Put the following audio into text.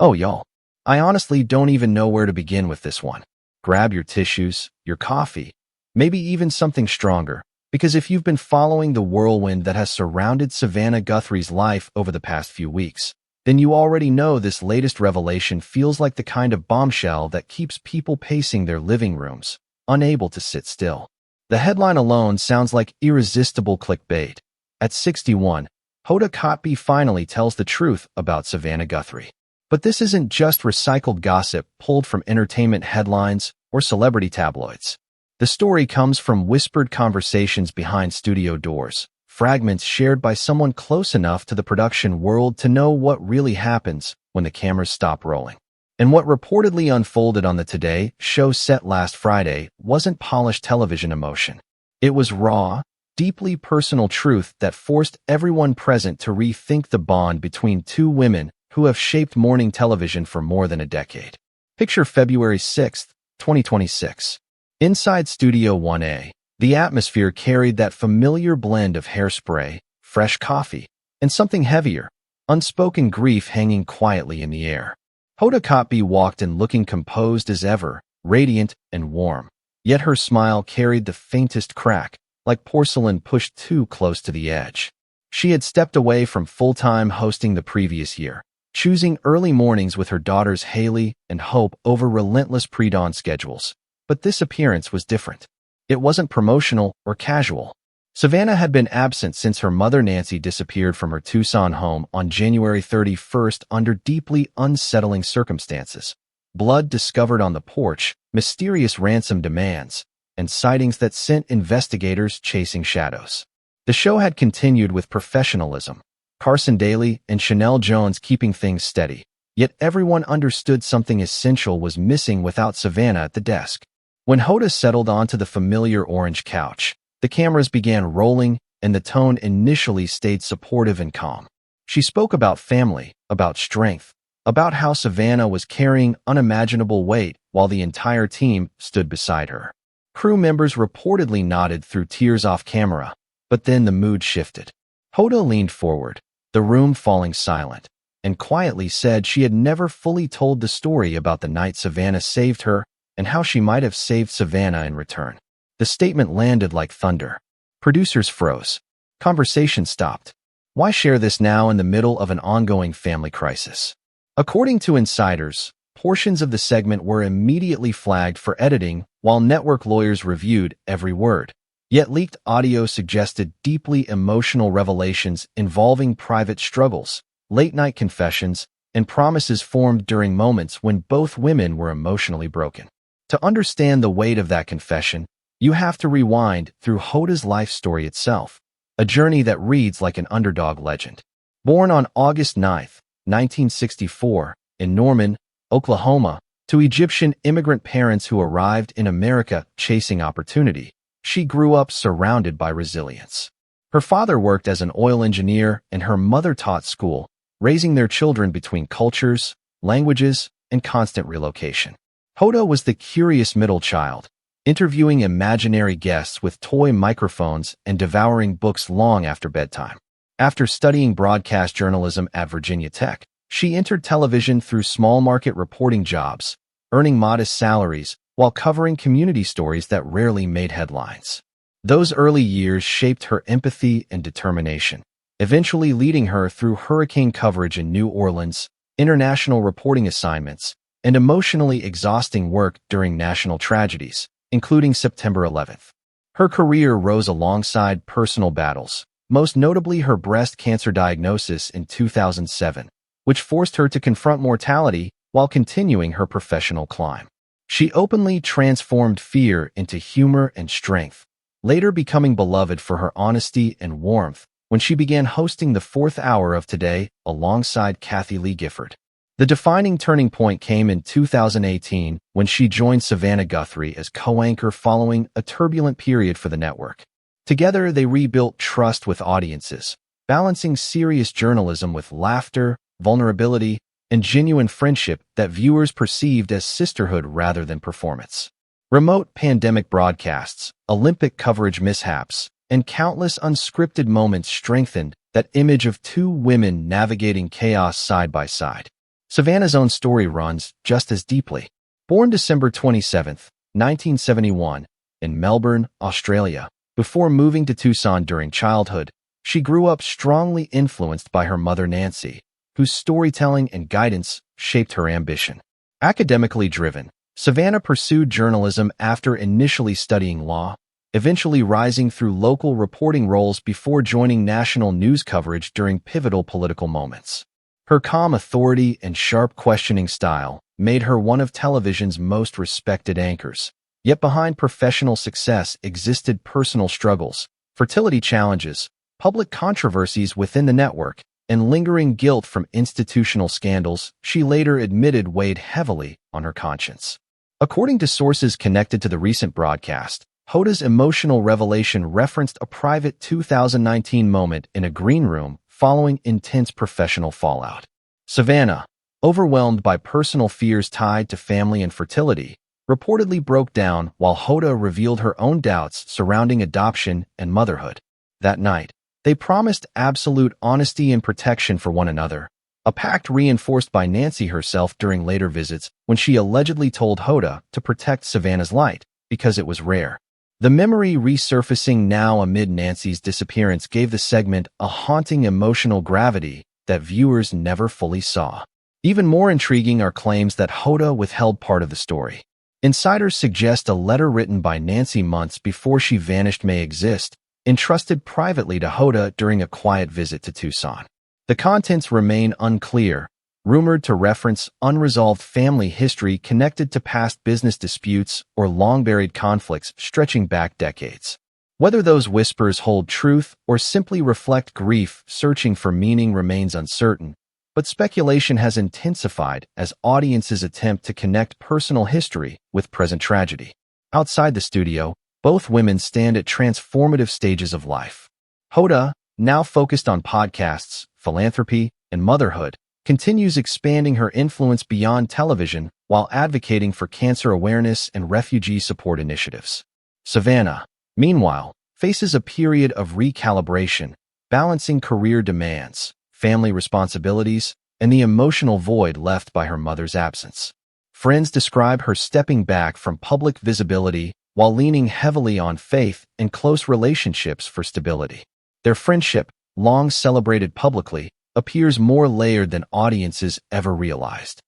Oh, y'all. I honestly don't even know where to begin with this one. Grab your tissues, your coffee, maybe even something stronger, because if you've been following the whirlwind that has surrounded Savannah Guthrie's life over the past few weeks, then you already know this latest revelation feels like the kind of bombshell that keeps people pacing their living rooms, unable to sit still. The headline alone sounds like irresistible clickbait. At 61, Hoda Kotb finally tells the truth about Savannah Guthrie. But this isn't just recycled gossip pulled from entertainment headlines or celebrity tabloids. The story comes from whispered conversations behind studio doors, fragments shared by someone close enough to the production world to know what really happens when the cameras stop rolling. And what reportedly unfolded on the Today show set last Friday wasn't polished television emotion. It was raw, deeply personal truth that forced everyone present to rethink the bond between two women who have shaped morning television for more than a decade. Picture February 6, 2026. Inside Studio 1A, the atmosphere carried that familiar blend of hairspray, fresh coffee, and something heavier, unspoken grief hanging quietly in the air. Hoda Kotb walked in looking composed as ever, radiant and warm. Yet her smile carried the faintest crack, like porcelain pushed too close to the edge. She had stepped away from full-time hosting the previous year, choosing early mornings with her daughters Haley and Hope over relentless pre-dawn schedules. But this appearance was different. It wasn't promotional or casual. Savannah had been absent since her mother Nancy disappeared from her Tucson home on January 31st under deeply unsettling circumstances. Blood discovered on the porch, mysterious ransom demands, and sightings that sent investigators chasing shadows. The show had continued with professionalism, Carson Daly and Chanel Jones keeping things steady, yet everyone understood something essential was missing without Savannah at the desk. When Hoda settled onto the familiar orange couch, the cameras began rolling and the tone initially stayed supportive and calm. She spoke about family, about strength, about how Savannah was carrying unimaginable weight while the entire team stood beside her. Crew members reportedly nodded through tears off camera, but then the mood shifted. Hoda leaned forward, the room falling silent, and quietly said she had never fully told the story about the night Savannah saved her and how she might have saved Savannah in return. The statement landed like thunder. Producers froze. Conversation stopped. Why share this now in the middle of an ongoing family crisis? According to insiders, portions of the segment were immediately flagged for editing while network lawyers reviewed every word. Yet leaked audio suggested deeply emotional revelations involving private struggles, late-night confessions, and promises formed during moments when both women were emotionally broken. To understand the weight of that confession, you have to rewind through Hoda's life story itself, a journey that reads like an underdog legend. Born on August 9, 1964, in Norman, Oklahoma, to Egyptian immigrant parents who arrived in America chasing opportunity, she grew up surrounded by resilience. Her father worked as an oil engineer and her mother taught school, raising their children between cultures, languages, and constant relocation. Hoda was the curious middle child, interviewing imaginary guests with toy microphones and devouring books long after bedtime. After studying broadcast journalism at Virginia Tech, she entered television through small-market reporting jobs, earning modest salaries while covering community stories that rarely made headlines. Those early years shaped her empathy and determination, eventually leading her through hurricane coverage in New Orleans, international reporting assignments, and emotionally exhausting work during national tragedies, including September 11th. Her career rose alongside personal battles, most notably her breast cancer diagnosis in 2007, which forced her to confront mortality while continuing her professional climb. She openly transformed fear into humor and strength, later becoming beloved for her honesty and warmth when she began hosting the fourth hour of Today alongside Kathie Lee Gifford. The defining turning point came in 2018 when she joined Savannah Guthrie as co-anchor following a turbulent period for the network. Together, they rebuilt trust with audiences, balancing serious journalism with laughter, vulnerability, and genuine friendship that viewers perceived as sisterhood rather than performance. Remote pandemic broadcasts, Olympic coverage mishaps, and countless unscripted moments strengthened that image of two women navigating chaos side by side. Savannah's own story runs just as deeply. Born December 27, 1971, in Melbourne, Australia, before moving to Tucson during childhood, she grew up strongly influenced by her mother Nancy, whose storytelling and guidance shaped her ambition. Academically driven, Savannah pursued journalism after initially studying law, eventually rising through local reporting roles before joining national news coverage during pivotal political moments. Her calm authority and sharp questioning style made her one of television's most respected anchors. Yet behind professional success existed personal struggles, fertility challenges, public controversies within the network, and lingering guilt from institutional scandals she later admitted weighed heavily on her conscience. According to sources connected to the recent broadcast, Hoda's emotional revelation referenced a private 2019 moment in a green room following intense professional fallout. Savannah, overwhelmed by personal fears tied to family and fertility, reportedly broke down while Hoda revealed her own doubts surrounding adoption and motherhood. That night, they promised absolute honesty and protection for one another, a pact reinforced by Nancy herself during later visits when she allegedly told Hoda to protect Savannah's light because it was rare. The memory resurfacing now amid Nancy's disappearance gave the segment a haunting emotional gravity that viewers never fully saw. Even more intriguing are claims that Hoda withheld part of the story. Insiders suggest a letter written by Nancy months before she vanished may exist, entrusted privately to Hoda during a quiet visit to Tucson. The contents remain unclear, rumored to reference unresolved family history connected to past business disputes or long-buried conflicts stretching back decades. Whether those whispers hold truth or simply reflect grief searching for meaning remains uncertain, but speculation has intensified as audiences attempt to connect personal history with present tragedy. Outside the studio, both women stand at transformative stages of life. Hoda, now focused on podcasts, philanthropy, and motherhood, continues expanding her influence beyond television while advocating for cancer awareness and refugee support initiatives. Savannah, meanwhile, faces a period of recalibration, balancing career demands, family responsibilities, and the emotional void left by her mother's absence. Friends describe her stepping back from public visibility while leaning heavily on faith and close relationships for stability. Their friendship, long celebrated publicly, appears more layered than audiences ever realized.